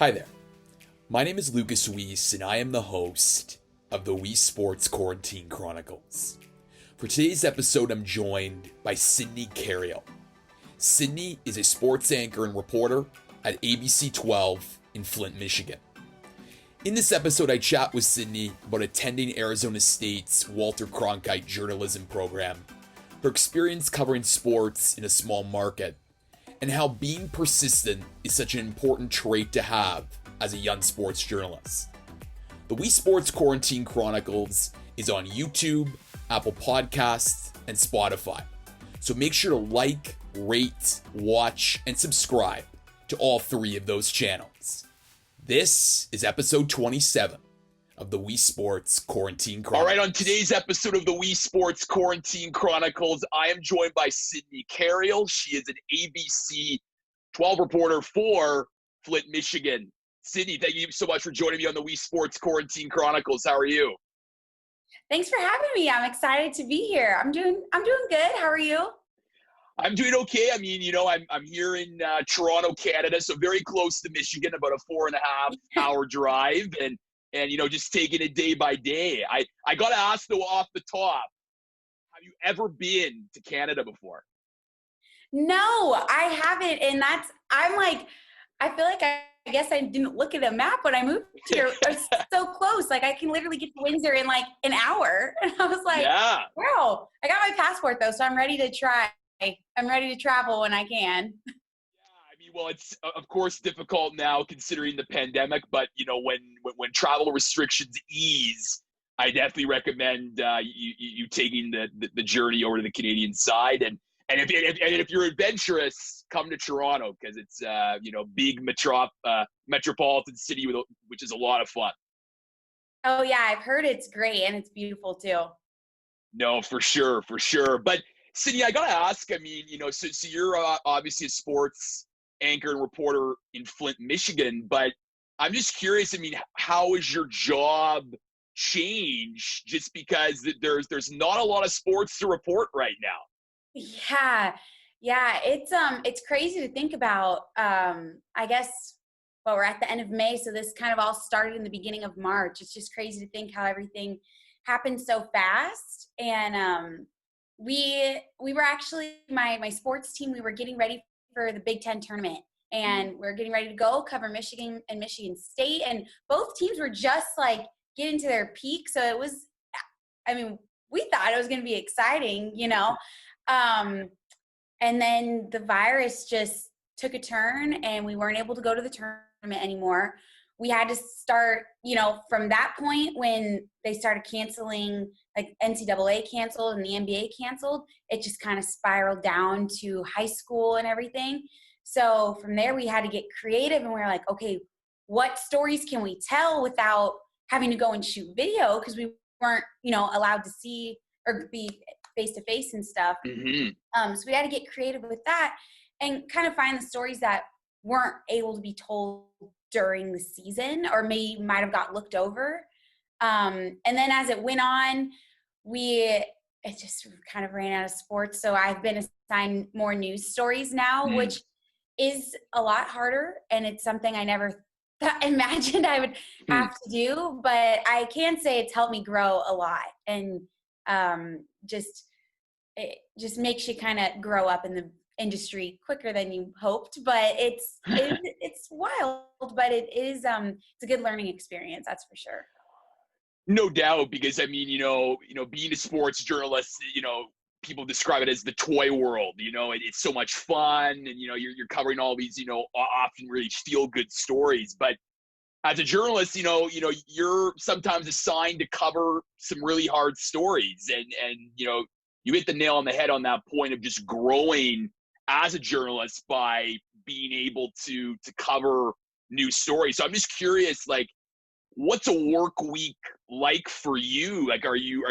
Hi there. My name is Lucas Weiss, and I am the host of the Weesesports Quarantine Chronicles. For today's episode, I'm joined by Sydney Cariel. Sydney is a sports anchor and reporter at ABC12 in Flint, Michigan. In this episode, I chat with Sydney about attending Arizona State's Walter Cronkite Journalism program, her experience covering sports in a small market, and how being persistent is such an important trait to have as a young sports journalist. The Weesports Quarantine Chronicles is on YouTube, Apple Podcasts, and Spotify. So make sure to like, rate, watch, and subscribe to all three of those channels. This is episode 27 of the Weesports Quarantine Chronicles. All right, on today's episode of the Weesports Chronicles, I am joined by Sydney Cariel. She is an ABC12 reporter for Flint, Michigan. Sydney, thank you so much for joining me on the Weesports Chronicles. How are you? Thanks for having me. I'm excited to be here. I'm doing good. How are you? I'm doing okay. I mean, I'm here in Toronto, Canada, so very close to Michigan, about a 4.5 hour drive, and just taking it day by day. I got to ask, though, off the top, have you ever been to Canada before? No, I haven't. And I feel like I guess I didn't look at a map when I moved here. It's so close. Like, I can literally get to Windsor in like an hour. And I was like, yeah. Wow. I got my passport, though, so I'm ready to try. I'm ready to travel when I can. Well, it's of course difficult now considering the pandemic, but when travel restrictions ease, I definitely recommend you taking the journey over to the Canadian side, and if you're adventurous, come to Toronto, because it's big metropolitan city which is a lot of fun. Oh yeah, I've heard it's great and it's beautiful too. No, for sure. But Sydney, I gotta ask. I mean, so you're obviously a sports anchor and reporter in Flint, Michigan, but I'm just curious, I mean, how has your job changed just because there's not a lot of sports to report right now? Yeah, it's crazy to think about. I guess, well, we're at the end of May, so this kind of all started in the beginning of March. It's just crazy to think how everything happened so fast. And we were actually, my sports team, we were getting ready for the Big Ten tournament, and we're getting ready to go cover Michigan and Michigan State, and both teams were just like getting to their peak. So it was, I mean, we thought it was going to be exciting, and then the virus just took a turn and we weren't able to go to the tournament anymore. We had to start, from that point when they started canceling, like NCAA canceled and the NBA canceled, it just kind of spiraled down to high school and everything. So from there, we had to get creative, and we were like, okay, what stories can we tell without having to go and shoot video? Because we weren't, allowed to see or be face-to-face and stuff. Mm-hmm. So we had to get creative with that and kind of find the stories that weren't able to be told during the season, or might have got looked over. And then as it went on, it just kind of ran out of sports. So I've been assigned more news stories now, which is a lot harder. And it's something I never imagined I would have to do, but I can say it's helped me grow a lot. And it just makes you kind of grow up in the industry quicker than you hoped, but it's wild, but it's a good learning experience, that's for sure. No doubt, because I mean, being a sports journalist, people describe it as the toy world. It's so much fun, and you're covering all these often really feel good stories. But as a journalist, you're sometimes assigned to cover some really hard stories, and you hit the nail on the head on that point of just growing as a journalist by being able to cover new stories. So I'm just curious, like, what's a work week like for you? Like, are you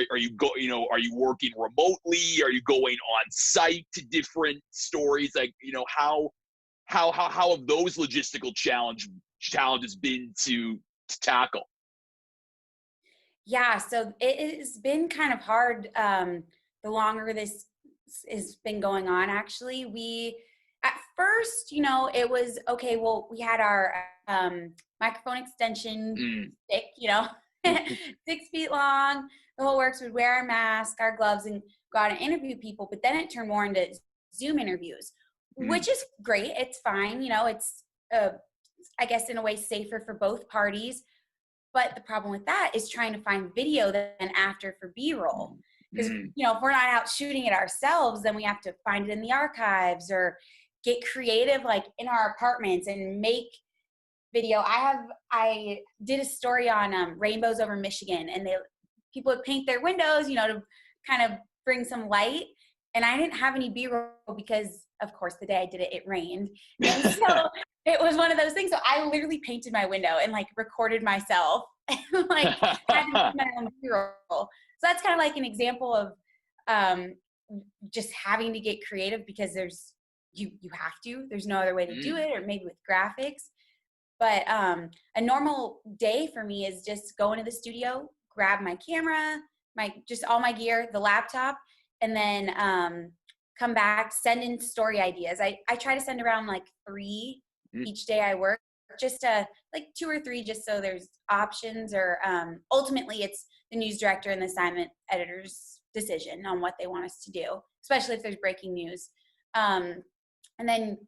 working remotely? Are you going on site to different stories? Like, how have those logistical challenges been to tackle? Yeah, so it has been kind of hard the longer this has been going on. Actually, at first, it was okay. Well, we had our microphone extension stick, 6 feet long, the whole works. Would wear our mask, our gloves, and go out and interview people. But then it turned more into Zoom interviews, which is great. It's fine. It's, I guess, in a way safer for both parties. But the problem with that is trying to find video then after for B-roll. Because, if we're not out shooting it ourselves, then we have to find it in the archives or get creative, like in our apartments, and make video. I did a story on rainbows over Michigan, and people would paint their windows, to kind of bring some light. And I didn't have any B-roll because, of course, the day I did it, it rained. And so it was one of those things. So I literally painted my window and recorded myself and had to do my own B-roll. So that's kind of like an example of just having to get creative because you have to. There's no other way to do it, or maybe with graphics. But a normal day for me is just go into the studio, grab my camera, just all my gear, the laptop, and then come back, send in story ideas. I try to send around 3 each day I work, just 2 or 3, just so there's options, or ultimately it's the news director and the assignment editor's decision on what they want us to do, especially if there's breaking news. And then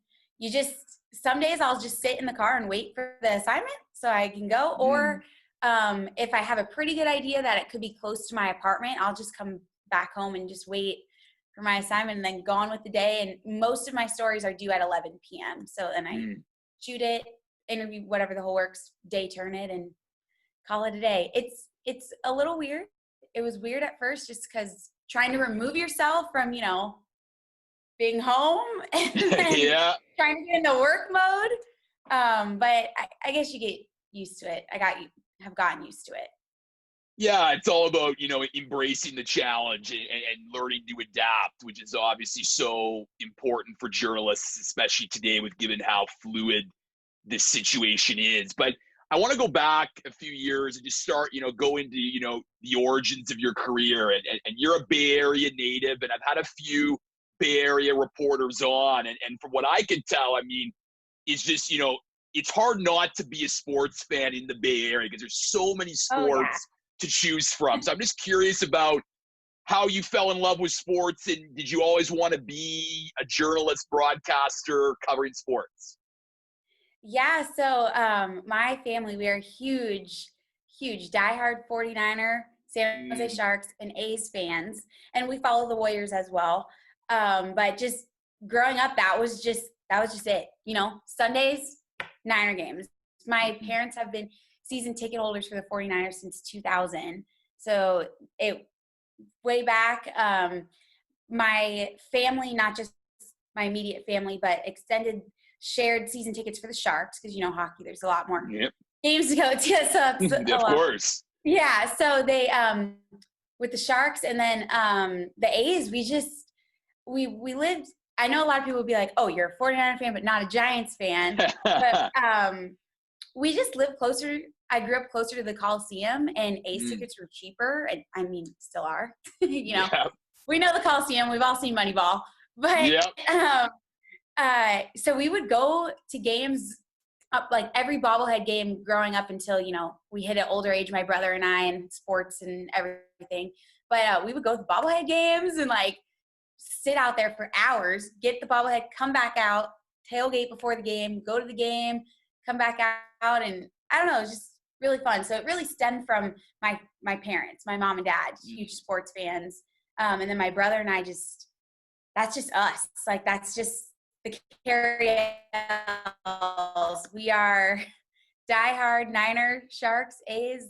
some days I'll just sit in the car and wait for the assignment so I can go. Or if I have a pretty good idea that it could be close to my apartment, I'll just come back home and just wait for my assignment and then go on with the day. And most of my stories are due at 11 p.m. So then I shoot it, interview, whatever the whole works, day turn it, and call it a day. It's a little weird. It was weird at first just because trying to remove yourself from, being home and then trying to get into work mode. But I guess you get used to it. Have gotten used to it. Yeah, it's all about, embracing the challenge and learning to adapt, which is obviously so important for journalists, especially today given how fluid this situation is. But I want to go back a few years and just start, go into, the origins of your career. And you're a Bay Area native, and I've had a few Bay Area reporters on. And from what I can tell, it's just, it's hard not to be a sports fan in the Bay Area because there's so many sports to choose from. So I'm just curious about how you fell in love with sports, and did you always want to be a journalist, broadcaster covering sports? Yeah, so my family, we are huge diehard 49er, San Jose Sharks, and A's fans, and we follow the Warriors as well. But just growing up, that was just it. Sundays, Niner games. My parents have been season ticket holders for the 49ers since 2000. So way back, my family, not just my immediate family, but extended shared season tickets for the Sharks because, hockey, there's a lot more games to go to. So of course. Yeah. So they, with the Sharks, and then the A's, we lived, I know a lot of people would be like, oh, you're a 49er fan, but not a Giants fan. But we just lived closer. I grew up closer to the Coliseum, and A's tickets were cheaper. And still are, We know the Coliseum. We've all seen Moneyball. But so we would go to games up, every bobblehead game growing up until, we hit an older age, my brother and I, and sports and everything. But we would go to the bobblehead games and sit out there for hours, get the bobblehead, come back out, tailgate before the game, go to the game, come back out. And I don't know, it was just really fun. So it really stemmed from my parents, my mom and dad, huge sports fans. And then my brother and I that's just us. That's just the Cariels. We are diehard Niner, Sharks, A's.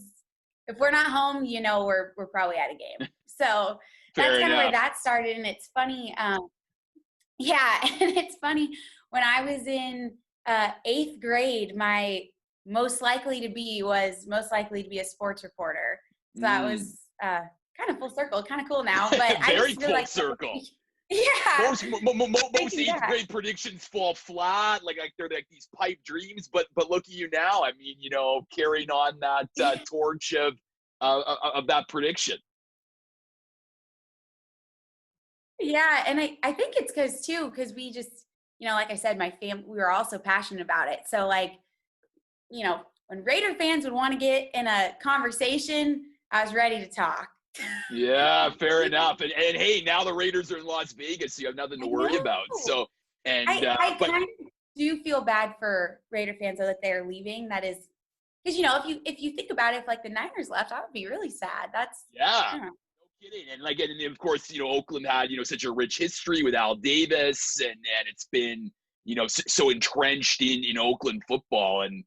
If we're not home, we're probably at a game. So that's kind of where that started. And it's funny. And it's funny, when I was in 8th grade, my most likely to be a sports reporter. So that was kind of full circle, kind of cool now. But Very full circle. Yeah. Most 8th grade predictions fall flat, they're these pipe dreams. But look at you now. Carrying on that torch of that prediction. Yeah, and I think it's because we just, like I said, my family, we were also passionate about it. So like, when Raider fans would want to get in a conversation, I was ready to talk. Yeah, fair enough. And hey, now the Raiders are in Las Vegas, so you have nothing to worry about. So, I but kind of do feel bad for Raider fans though that they're leaving. That is, because if you think about it, if like the Niners left, I would be really sad. That's yeah. No kidding. And of course, Oakland had, such a rich history with Al Davis, and it's been, so entrenched in Oakland football. And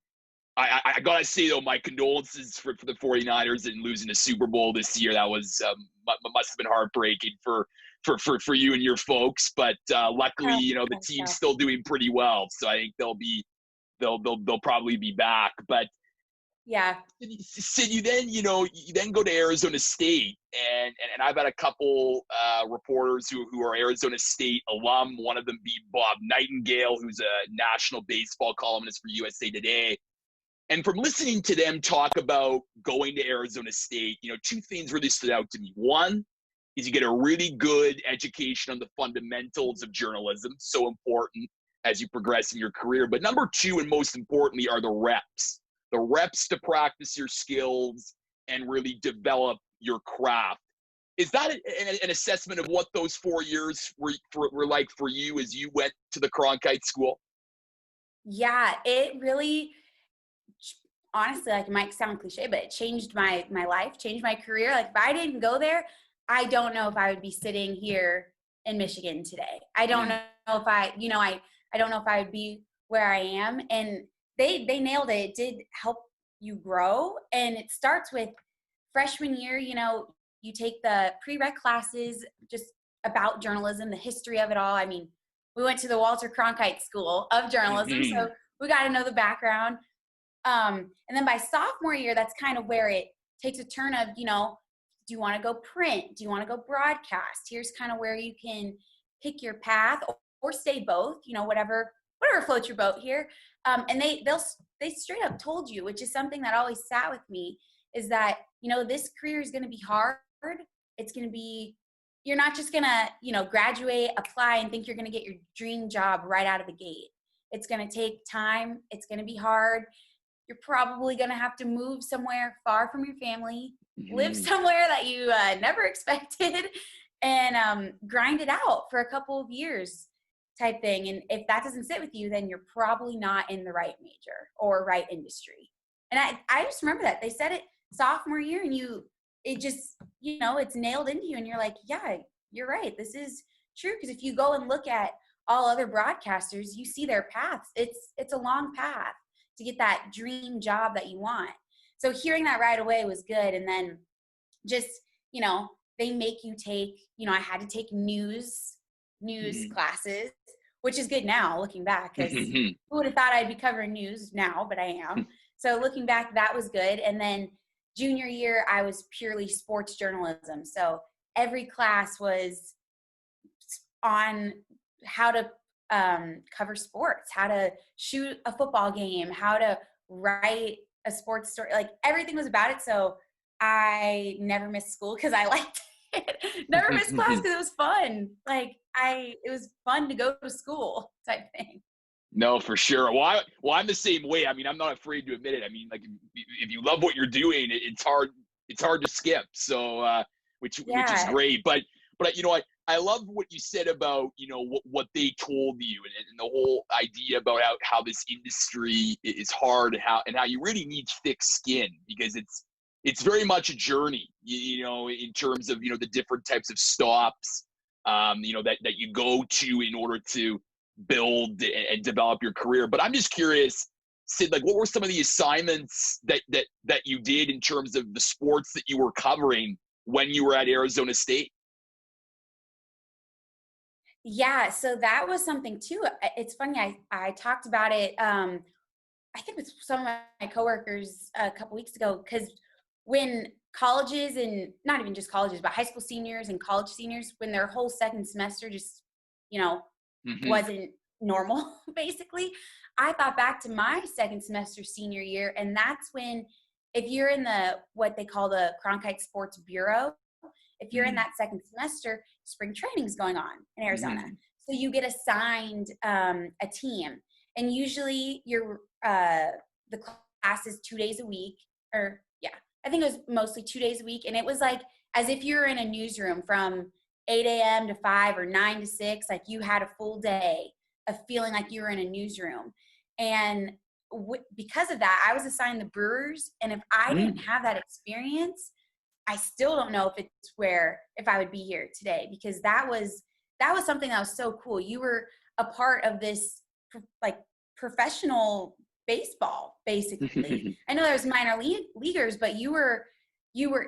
I gotta say though, my condolences for the 49ers in losing the Super Bowl this year. That was must have been heartbreaking for you and your folks. But luckily, the team's still doing pretty well, so I think they'll probably be back. But yeah, Sid, you then go to Arizona State, and I've had a couple reporters who are Arizona State alum. One of them being Bob Nightingale, who's a national baseball columnist for USA Today. And from listening to them talk about going to Arizona State, two things really stood out to me. One is you get a really good education on the fundamentals of journalism, so important as you progress in your career. But number two, and most importantly, are the reps to practice your skills and really develop your craft. Is that an assessment of what those 4 years were like for you as you went to the Cronkite School? Yeah, it really, honestly, like it might sound cliche, but it changed my life, changed my career. Like if I didn't go there, I don't know if I would be sitting here in Michigan today. I don't know if I don't know if I would be where I am. And they nailed it. It did help you grow. And it starts with freshman year, you take the prereq classes just about journalism, the history of it all. I mean, we went to the Walter Cronkite School of Journalism, so we got to know the background. And then by sophomore year, that's kind of where it takes a turn of, do you want to go print? Do you want to go broadcast? Here's kind of where you can pick your path or stay both, whatever floats your boat here. And they straight up told you, which is something that always sat with me, is that, this career is going to be hard. It's going to be, you're not just going to, graduate, apply, and think you're going to get your dream job right out of the gate. It's going to take time. It's going to be hard. You're probably going to have to move somewhere far from your family, live somewhere that you never expected, and grind it out for a couple of years type thing. And if that doesn't sit with you, then you're probably not in the right major or right industry. And I just remember that. They said it sophomore year, and it just, it's nailed into you, and you're like, yeah, you're right. This is true. Because if you go and look at all other broadcasters, you see their paths. It's a long path to get that dream job that you want. So hearing that right away was good. And then just, they make you take, I had to take news classes, which is good now looking back, because who would have thought I'd be covering news now, but I am. So looking back, that was good. And then junior year, I was purely sports journalism. So every class was on how to cover sports, how to shoot a football game, how to write a sports story. Like everything was about it. So I never missed school because I liked it. Never missed class because it was fun. It was fun to go to school type thing. No, for sure. Well, I'm the same way. I mean, I'm not afraid to admit it. I mean, like if you love what you're doing, it's hard to skip. So, which is great. But I love what you said about, what they told you, and the whole idea about how this industry is hard, and how you really need thick skin, because it's very much a journey, in terms of, the different types of stops, that you go to in order to build and develop your career. But I'm just curious, Sid, like what were some of the assignments that you did in terms of the sports that you were covering when you were at Arizona State? Yeah, so that was something too. It's funny, I talked about it, I think with some of my coworkers a couple weeks ago, because when colleges, and not even just colleges, but high school seniors and college seniors, when their whole second semester just, wasn't normal, basically, I thought back to my second semester senior year, and that's when, if you're in what they call the Cronkite Sports Bureau, if you're in that second semester, spring training is going on in Arizona. So you get assigned a team, and usually the class is 2 days a week, or yeah, I think it was mostly 2 days a week. And it was like as if you were in a newsroom from 8 a.m. to 5 or 9 to 6, like you had a full day of feeling like you were in a newsroom. And because of that, I was assigned the Brewers. And if I didn't have that experience, I still don't know if I would be here today, because that was something that was so cool. You were a part of this like professional baseball, basically. I know there's minor leaguers, but you were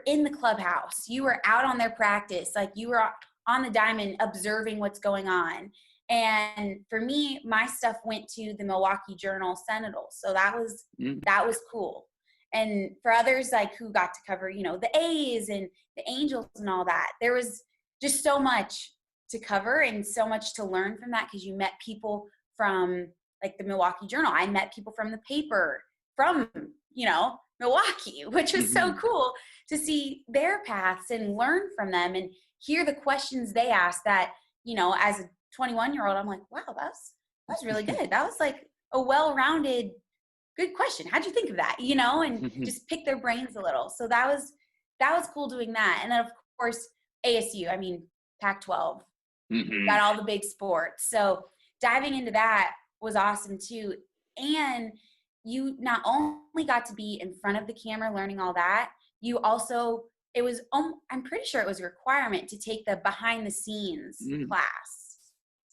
in the clubhouse. You were out on their practice. Like you were on the diamond observing what's going on. And for me, my stuff went to the Milwaukee Journal-Sentinel. So that was cool. And for others, like who got to cover, the A's and the Angels and all that, there was just so much to cover and so much to learn from that, because you met people from like the Milwaukee Journal. I met people from the paper from, Milwaukee, which was so cool to see their paths and learn from them and hear the questions they asked that, as a 21-year-old, I'm like, wow, that was really good. That was like a well-rounded, good question. How'd you think of that? And just pick their brains a little. So that was cool doing that. And then of course, ASU, Pac-12, got all the big sports. So diving into that was awesome too. And you not only got to be in front of the camera learning all that, you also, I'm pretty sure it was a requirement to take the behind the scenes class,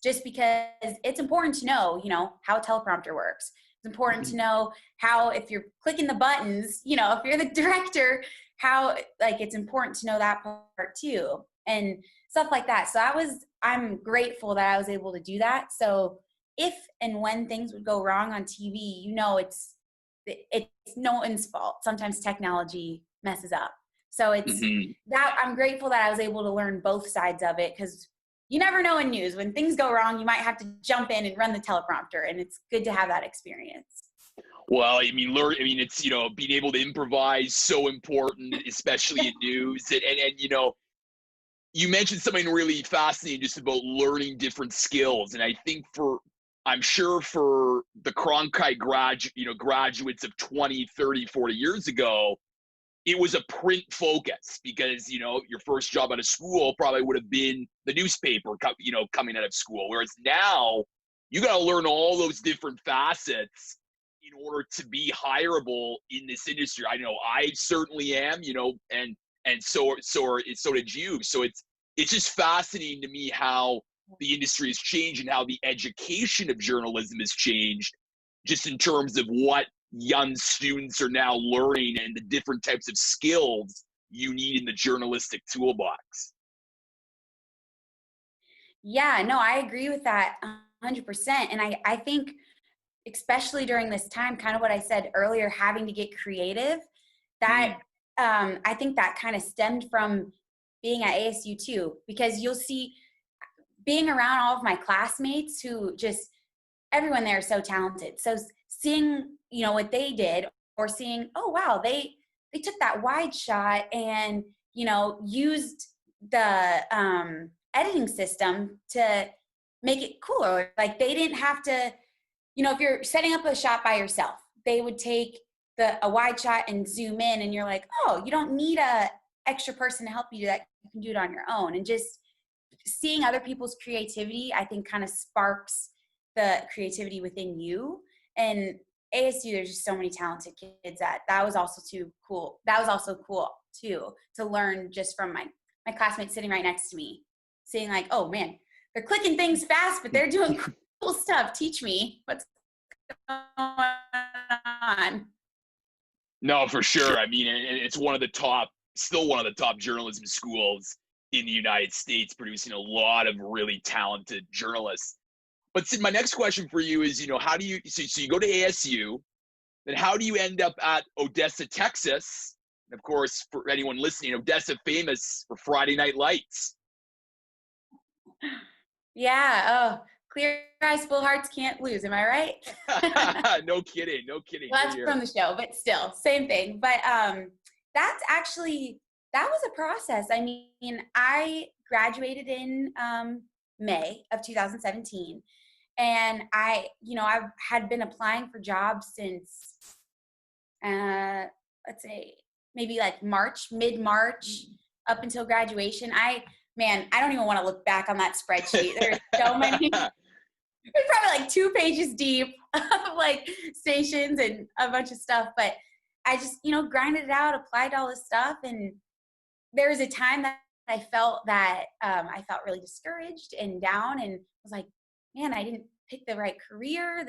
just because it's important to know, how a teleprompter works. It's important to know how, if you're clicking the buttons, if you're the director, how, like, it's important to know that part too, and stuff like that. So I'm grateful that I was able to do that. So if and when things would go wrong on TV, it's no one's fault. Sometimes technology messes up. So it's that I'm grateful that I was able to learn both sides of it, because you never know in news. When things go wrong, you might have to jump in and run the teleprompter, and it's good to have that experience. Well, it's, being able to improvise, so important, especially in news. And you mentioned something really fascinating just about learning different skills. And I think I'm sure for the Cronkite graduates of 20, 30, 40 years ago, it was a print focus, because, your first job out of school probably would have been the newspaper, coming out of school. Whereas now you got to learn all those different facets in order to be hireable in this industry. I know I certainly am, and so did you. So it's just fascinating to me how the industry has changed and how the education of journalism has changed, just in terms of what young students are now learning and the different types of skills you need in the journalistic toolbox. Yeah, no, I agree with that 100%. And I think, especially during this time, kind of what I said earlier, having to get creative, that I think that kind of stemmed from being at ASU too, because you'll see, being around all of my classmates who just, everyone there is so talented. So seeing, what they did, or seeing, oh, wow, they took that wide shot and, used the editing system to make it cooler. Like they didn't have to, if you're setting up a shot by yourself, they would take a wide shot and zoom in, and you're like, oh, you don't need a extra person to help you do that. You can do it on your own. And just seeing other people's creativity, I think, kind of sparks the creativity within you. And ASU, there's just so many talented kids that was also too cool. That was also cool too, to learn just from my classmates sitting right next to me, seeing like, oh man, they're clicking things fast, but they're doing cool stuff. Teach me what's going on. No, for sure. And it's still one of the top journalism schools in the United States, producing a lot of really talented journalists. But Sid, my next question for you is, how do you, so you go to ASU, then how do you end up at Odessa, Texas? And of course, for anyone listening, Odessa famous for Friday Night Lights. Yeah. Oh, clear eyes, full hearts can't lose. Am I right? No kidding. No kidding. Well, that's from the show, but still, same thing. But that was a process. I graduated in May of 2017. And I had been applying for jobs since, let's say maybe like mid-March up until graduation. I don't even want to look back on that spreadsheet. There's so many, it's probably like 2 pages deep of like stations and a bunch of stuff, but I just, grinded it out, applied to all this stuff. And there was a time that I felt really discouraged and down and was like, man, I didn't pick the right career.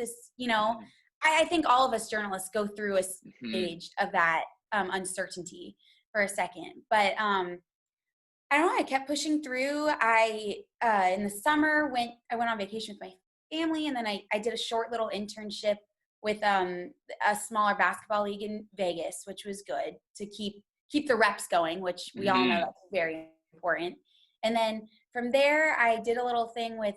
I think all of us journalists go through a stage of that uncertainty for a second. But I don't know, I kept pushing through. In the summer, I went on vacation with my family, and then I did a short little internship with a smaller basketball league in Vegas, which was good to keep the reps going, which we all know that's very important. And then from there, I did a little thing with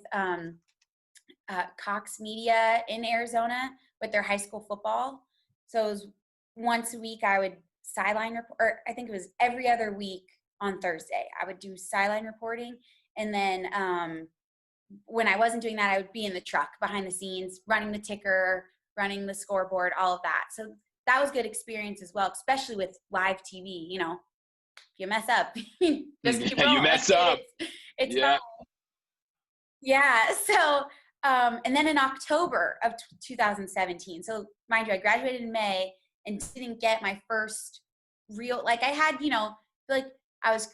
Cox Media in Arizona with their high school football. So it was once a week I would sideline report, or I think it was every other week on Thursday, I would do sideline reporting. And then when I wasn't doing that, I would be in the truck behind the scenes, running the ticker, running the scoreboard, all of that. So that was good experience as well, especially with live TV. If you mess up, just keep rolling. You mess up. It's fine. Yeah. So, and then in October of 2017, so mind you, I graduated in May and didn't get my first real, like I had, like I was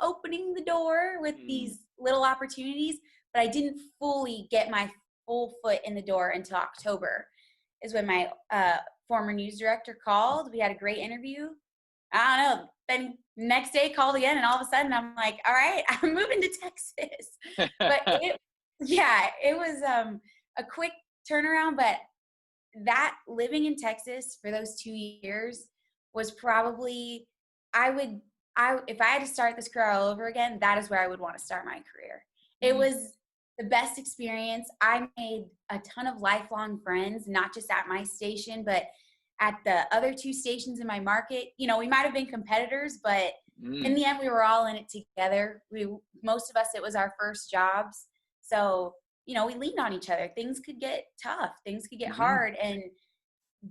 opening the door with these little opportunities, but I didn't fully get my full foot in the door until October is when my former news director called. We had a great interview. I don't know. Then next day called again, and all of a sudden I'm like, all right, I'm moving to Texas. But it was a quick turnaround. But that living in Texas for those 2 years was probably, if I had to start this career all over again, that is where I would want to start my career. It was the best experience. I made a ton of lifelong friends, not just at my station, but at the other 2 stations in my market. We might have been competitors, but in the end, we were all in it together. Most of us, it was our first jobs. So, we leaned on each other. Things could get tough. Things could get hard. And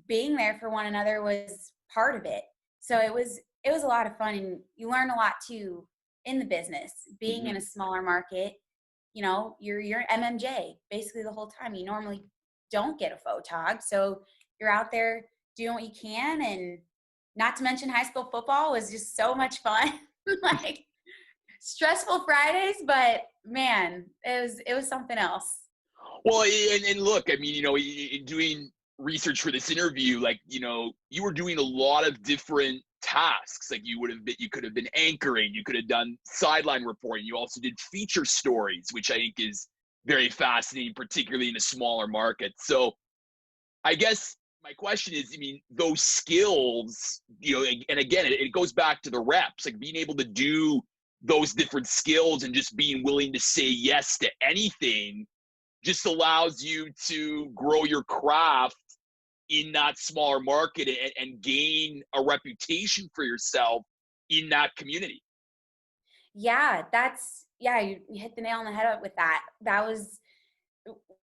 being there for one another was part of it. So it was a lot of fun. And you learn a lot too in the business, being in a smaller market. You're MMJ basically the whole time. You normally don't get a photog. So you're out there doing what you can. And not to mention high school football was just so much fun. Like stressful Fridays, but man, it was something else. Well, and look, I mean, in doing research for this interview, like, you were doing a lot of different tasks. Like you could have been anchoring, you could have done sideline reporting. You also did feature stories, which I think is very fascinating, particularly in a smaller market. So I guess my question is, I mean, those skills, and again, it goes back to the reps, like being able to do those different skills and just being willing to say yes to anything just allows you to grow your craft in that smaller market and gain a reputation for yourself in that community. Yeah, you hit the nail on the head with that.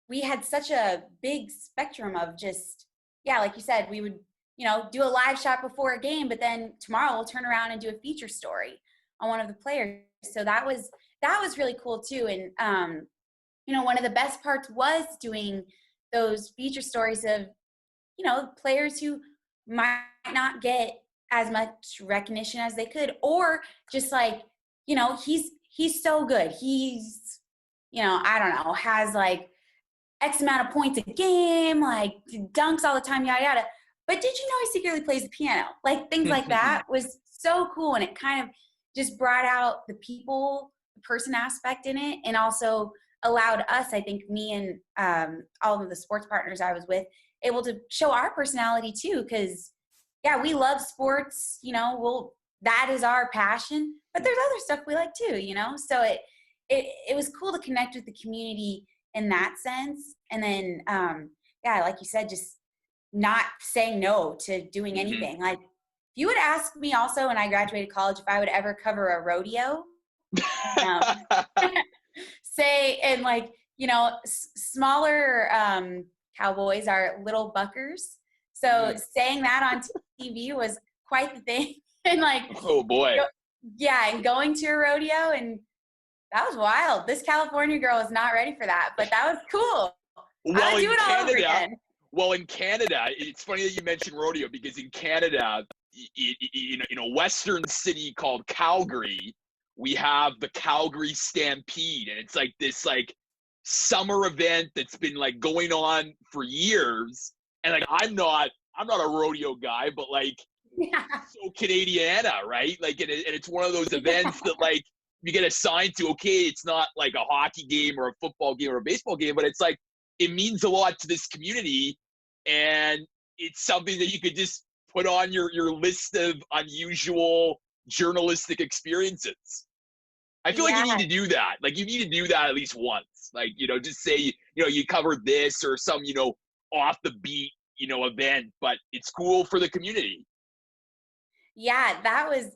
We had such a big spectrum of just, like you said, we would, do a live shot before a game, but then tomorrow we'll turn around and do a feature story on one of the players. So that was really cool too. And, one of the best parts was doing those feature stories of, players who might not get as much recognition as they could, or just like, he's so good. He's, I don't know, has like X amount of points a game, like dunks all the time, yada, yada. But did you know he secretly plays the piano? Like things like that was so cool. And it kind of just brought out the person aspect in it, and also allowed us, I think me and all of the sports partners I was with, able to show our personality too. Cause we love sports, that is our passion, but there's other stuff we like too, so it was cool to connect with the community in that sense. And then, like you said, just not saying no to doing anything. Like if you would ask me also when I graduated college, if I would ever cover a rodeo, say, and like, you know, smaller cowboys are little buckers. So saying that on TV was quite the thing. And like, oh boy. Yeah, and going to a rodeo, and that was wild. This California girl was not ready for that, but that was cool. Well, I would do it all over again. Well, in Canada, it's funny that you mentioned rodeo, because in Canada, in a western city called Calgary, we have the Calgary Stampede, and it's like this like summer event that's been like going on for years. And like I'm not a rodeo guy, but like so Canadiana, right? Like, and it's one of those events that like you get assigned to. Okay, it's not like a hockey game or a football game or a baseball game, but it's like it means a lot to this community, and it's something that you could just put on your list of unusual journalistic experiences. I feel like you need to do that. Like you need to do that at least once. Like, you know, just say, you know, you covered this or some, you know, off the beat, you know, event, but it's cool for the community. Yeah, that was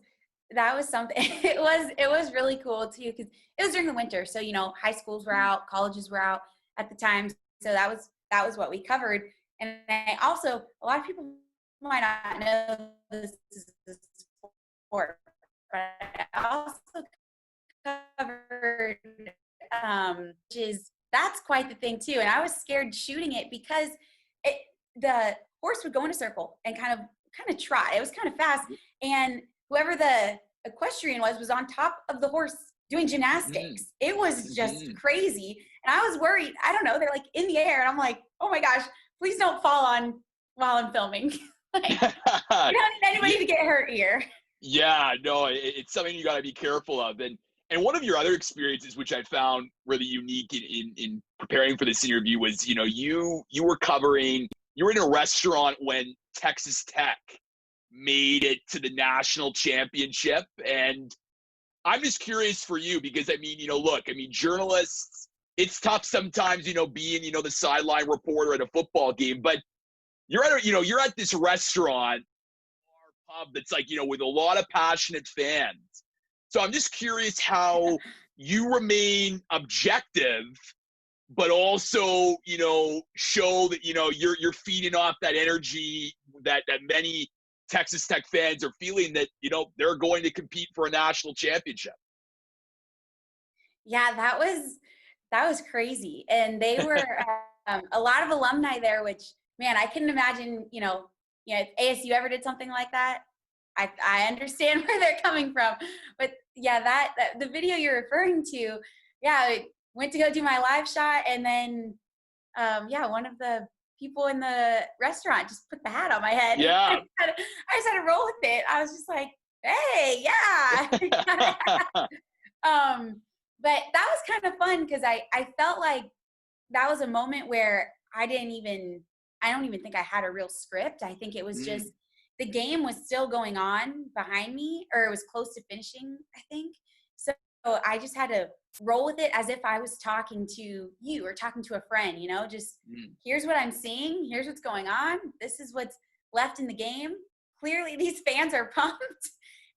something. It was really cool too, because it was during the winter. So, you know, high schools were out, colleges were out at the time. So that was what we covered. And I also, a lot of people might not know this is a sport, but I also covered, that's quite the thing too. And I was scared shooting it because the horse would go in a circle and kind of trot. It was kind of fast. And whoever the equestrian was on top of the horse doing gymnastics. It was just crazy. And I was worried. I don't know. They're like in the air. And I'm like, oh my gosh, please don't fall on while I'm filming. Like, you don't need anybody to get hurt here. Yeah, no, it's something you got to be careful of. And one of your other experiences, which I found really unique in preparing for this interview, was, you know, you were in a restaurant when Texas Tech made it to the national championship. And I'm just curious for you, because I mean, you know, look, I mean, journalists, it's tough sometimes, you know, being, you know, the sideline reporter at a football game, but you're at this restaurant or pub that's like, you know, with a lot of passionate fans. So I'm just curious how you remain objective, but also, you know, show that, you know, you're feeding off that energy that many Texas Tech fans are feeling, that, you know, they're going to compete for a national championship. Yeah, that was crazy. And they were a lot of alumni there, which, man, I couldn't imagine, you know, if ASU ever did something like that. I understand where they're coming from. But yeah, that the video you're referring to, yeah, I went to go do my live shot, and then one of the people in the restaurant just put the hat on my head. Yeah. I just had to roll with it. I was just like, hey, yeah. But that was kind of fun, because I felt like that was a moment where I don't even think I had a real script. I think it was just, the game was still going on behind me, or it was close to finishing, I think. So I just had to roll with it as if I was talking to you or talking to a friend, you know, just here's what I'm seeing. Here's what's going on. This is what's left in the game. Clearly these fans are pumped,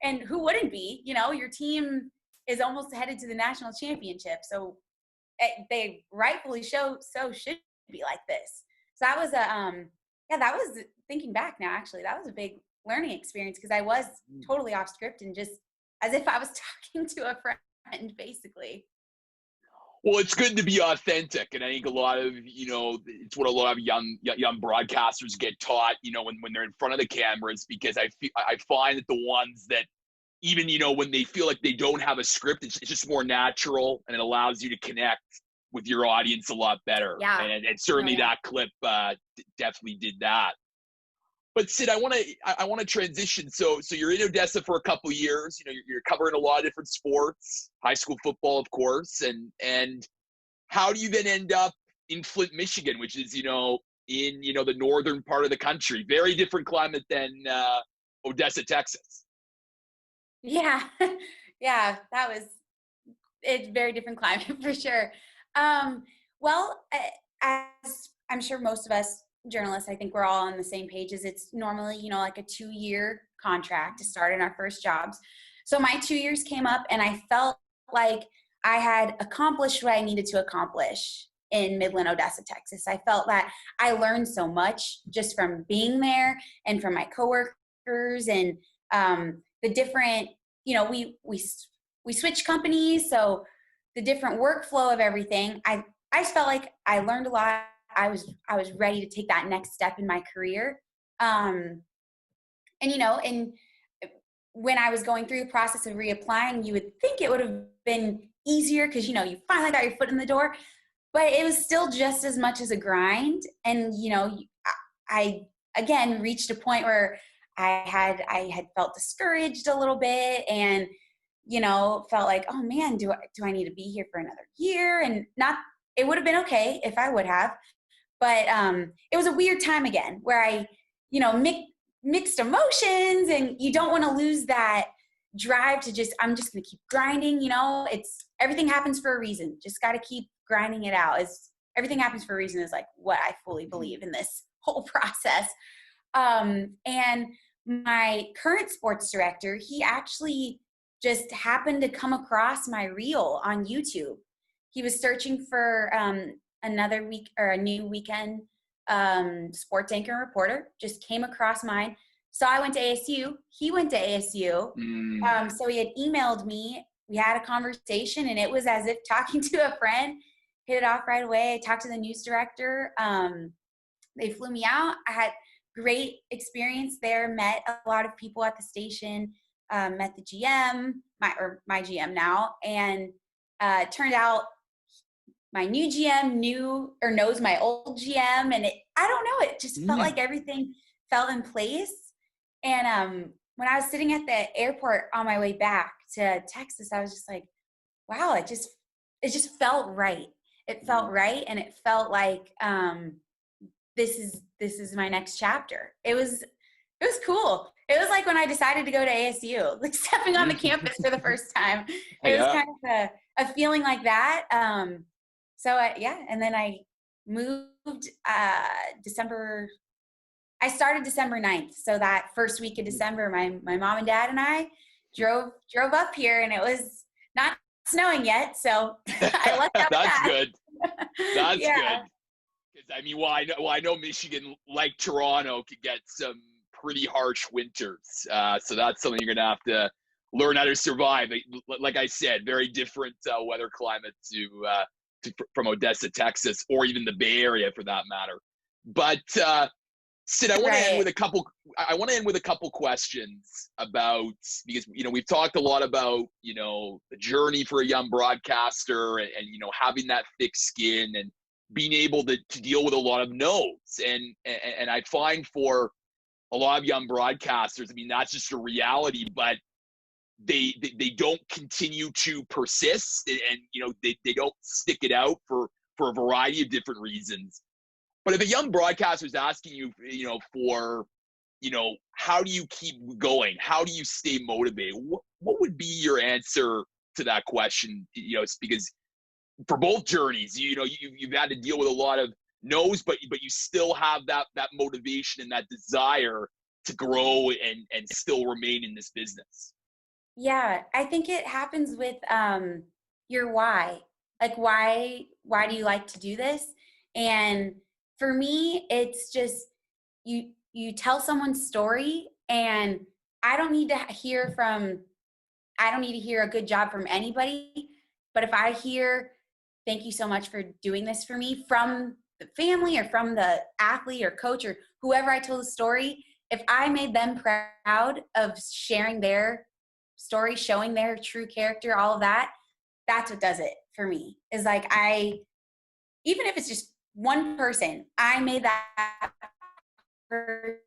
and who wouldn't be? You know, your team is almost headed to the national championship. So they rightfully should be like this. So that was that was, thinking back now, actually, that was a big learning experience, because I was totally off script and just as if I was talking to a friend, basically. Well, it's good to be authentic, and I think a lot of, you know, it's what a lot of young broadcasters get taught, you know, when they're in front of the cameras, because I find that the ones that, even, you know, when they feel like they don't have a script, it's just more natural, and it allows you to connect with your audience a lot better. Yeah. And certainly that clip definitely did that. But Sid, I want to transition. So you're in Odessa for a couple of years. You know, you're covering a lot of different sports, high school football, of course. And how do you then end up in Flint, Michigan, which is, you know, in, you know, the northern part of the country? Very different climate than Odessa, Texas. Yeah, yeah, it's very different climate for sure. Well, as I'm sure most of us journalists, I think we're all on the same page, is it's normally, you know, like a 2-year contract to start in our first jobs. So my 2 years came up, and I felt like I had accomplished what I needed to accomplish in Midland, Odessa, Texas. I felt that I learned so much just from being there and from my coworkers and the different, we switched companies. So the different workflow of everything, I just felt like I learned a lot. I was ready to take that next step in my career. And when I was going through the process of reapplying, you would think it would have been easier because, you finally got your foot in the door, but it was still just as much as a grind. And, I again reached a point where I had felt discouraged a little bit and, felt like, oh man, do I need to be here for another year? And it would have been okay if I would have, but it was a weird time again where I, mixed emotions, and you don't want to lose that drive to I'm just going to keep grinding. It's everything happens for a reason. Just got to keep grinding it out. Everything happens for a reason is like what I fully believe in this whole process. And my current sports director, he actually just happened to come across my reel on YouTube. He was searching for another week or a new weekend sports anchor and reporter, just came across mine. So I went to ASU. He went to ASU. So he had emailed me. We had a conversation, and it was as if talking to a friend. Hit it off right away. I talked to the news director. They flew me out. I had great experience there. Met a lot of people at the station. Met the GM, my GM now, and turned out my new GM knows my old GM, and I don't know, it just felt like everything fell in place. And when I was sitting at the airport on my way back to Texas, I was just like, wow, it just felt right. It felt right, and it felt like this is my next chapter. It was cool. It was like when I decided to go to ASU, like stepping on the campus for the first time. It was kind of a feeling like that. And then I moved December. I started December 9th. So that first week of December, my mom and dad and I drove up here, and it was not snowing yet. So I lucked out. That's good. That's good. Because I know Michigan, like Toronto, could get some pretty harsh winters. So that's something you're gonna have to learn how to survive. Like I said, very different weather climate from Odessa, Texas, or even the Bay Area for that matter. But Sid, I want to end with a couple questions about, because we've talked a lot about the journey for a young broadcaster and having that thick skin and being able to deal with a lot of no's. And I find for a lot of young broadcasters, that's just a reality, but they don't continue to persist, and they don't stick it out for a variety of different reasons. But if a young broadcaster is asking you, for, how do you keep going? How do you stay motivated? What would be your answer to that question? It's because for both journeys, you've had to deal with a lot of no's, but you still have that motivation and that desire to grow and still remain in this business. Yeah, I think it happens with your why. Like, why do you like to do this? And for me, it's just you tell someone's story, and I don't need to hear a good job from anybody. But if I hear, thank you so much for doing this for me, from the family or from the athlete or coach or whoever I told the story, if I made them proud of sharing their story, showing their true character, all of that, that's what does it for me. Is like, even if it's just one person, I made that person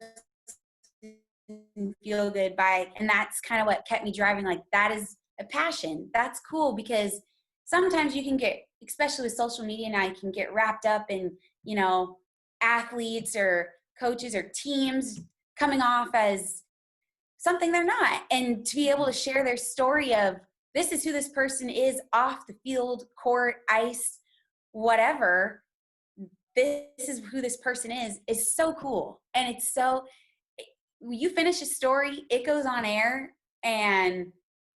feel good and that's kind of what kept me driving. Like, that is a passion. That's cool, because sometimes you can get, especially with social media now, you can get wrapped up in, athletes or coaches or teams coming off as something they're not. And to be able to share their story of, this is who this person is off the field, court, ice, whatever, this is who this person is so cool. And it's so, you finish a story, it goes on air, and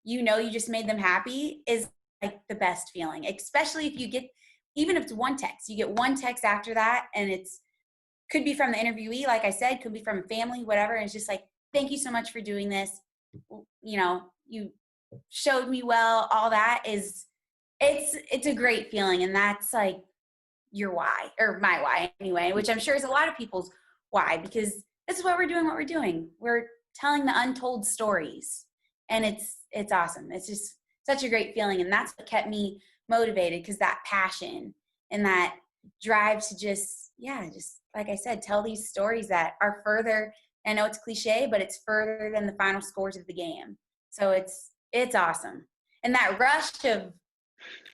you just made them happy, is like the best feeling, especially if you get, even if it's one text, you get one text after that, and it's could be from the interviewee, like I said, could be from family, whatever. And it's just like, thank you so much for doing this. You know, you showed me well, all that is, it's a great feeling. And that's like your why, or my why anyway, which I'm sure is a lot of people's why, because this is what we're doing. We're telling the untold stories, and it's awesome. It's just such a great feeling. And that's what kept me motivated, because that passion and that drive to just like I said, tell these stories that are further. I know it's cliche, but it's further than the final scores of the game. So it's awesome. And that rush of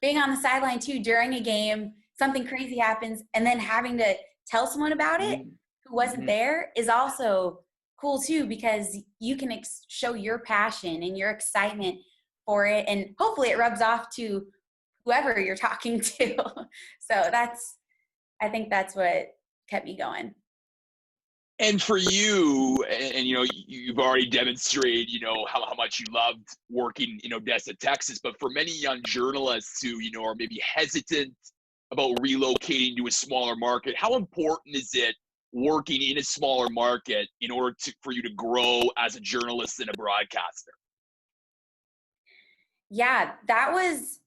being on the sideline too during a game, something crazy happens, and then having to tell someone about it who wasn't there is also cool too, because you can show your passion and your excitement for it, and hopefully it rubs off to whoever you're talking to. So I think that's what kept me going. And for you, and you know, you've already demonstrated, you know, how much you loved working in Odessa, Texas. But for many young journalists who, you know, are maybe hesitant about relocating to a smaller market, how important is it working in a smaller market in order for you to grow as a journalist and a broadcaster? Yeah, that was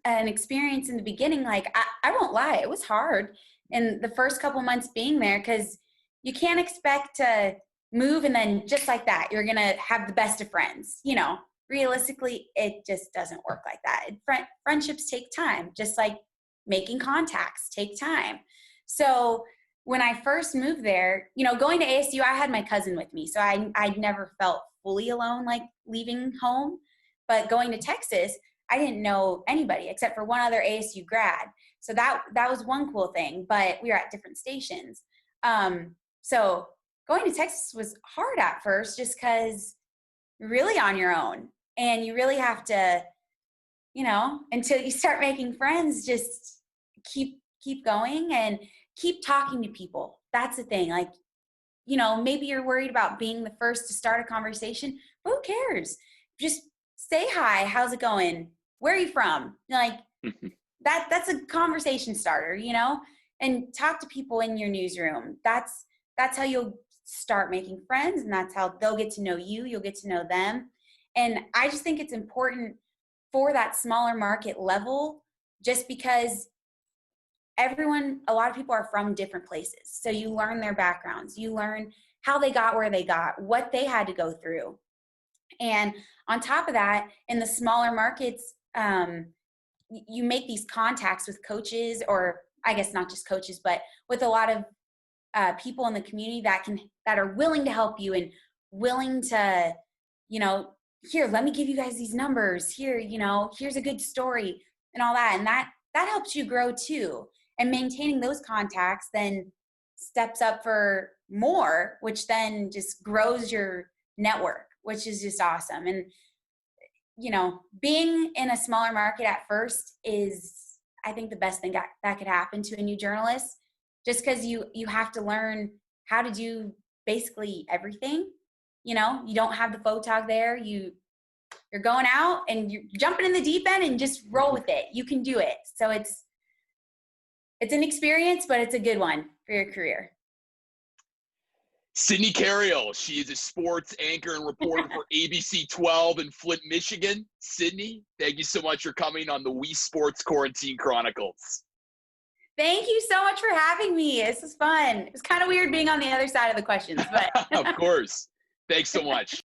an experience in the beginning. Like, I won't lie, it was hard in the first couple months being there, because you can't expect to move and then just like that you're gonna have the best of friends. You know, realistically, it just doesn't work like that. Friendships take time, just like making contacts take time. So when I first moved there, you know, going to ASU, I had my cousin with me, so I never felt fully alone, like leaving home. But going to Texas, I didn't know anybody except for one other ASU grad. So that was one cool thing, but we were at different stations. So going to Texas was hard at first, just because you're really on your own, and you really have to, you know, until you start making friends, just keep going and keep talking to people. That's the thing. Like, you know, maybe you're worried about being the first to start a conversation. Who cares? Just say hi. How's it going? Where are you from? Like that's a conversation starter, you know, and talk to people in your newsroom. That's how you'll start making friends, and that's how they'll get to know you. You'll get to know them. And I just think it's important for that smaller market level, just because a lot of people are from different places. So you learn their backgrounds, you learn how they got where they got, what they had to go through. And on top of that, in the smaller markets, you make these contacts with coaches, or I guess not just coaches, but with a lot of people in the community that are willing to help you and willing to, you know, here, let me give you guys these numbers here, you know, here's a good story and all that. And that helps you grow too. And maintaining those contacts then steps up for more, which then just grows your network, which is just awesome. And, you know, being in a smaller market at first is, I think, the best thing that could happen to a new journalist, just because you have to learn how to do basically everything. You know, you don't have the photog there. You're going out and you're jumping in the deep end and just roll with it. You can do it. So it's an experience, but it's a good one for your career. Sydney Cariel, she is a sports anchor and reporter for ABC12 in Flint, Michigan. Sydney, thank you so much for coming on the Weesesports Quarantine Chronicles. Thank you so much for having me. This is fun. It's kind of weird being on the other side of the questions, but Of course. Thanks so much.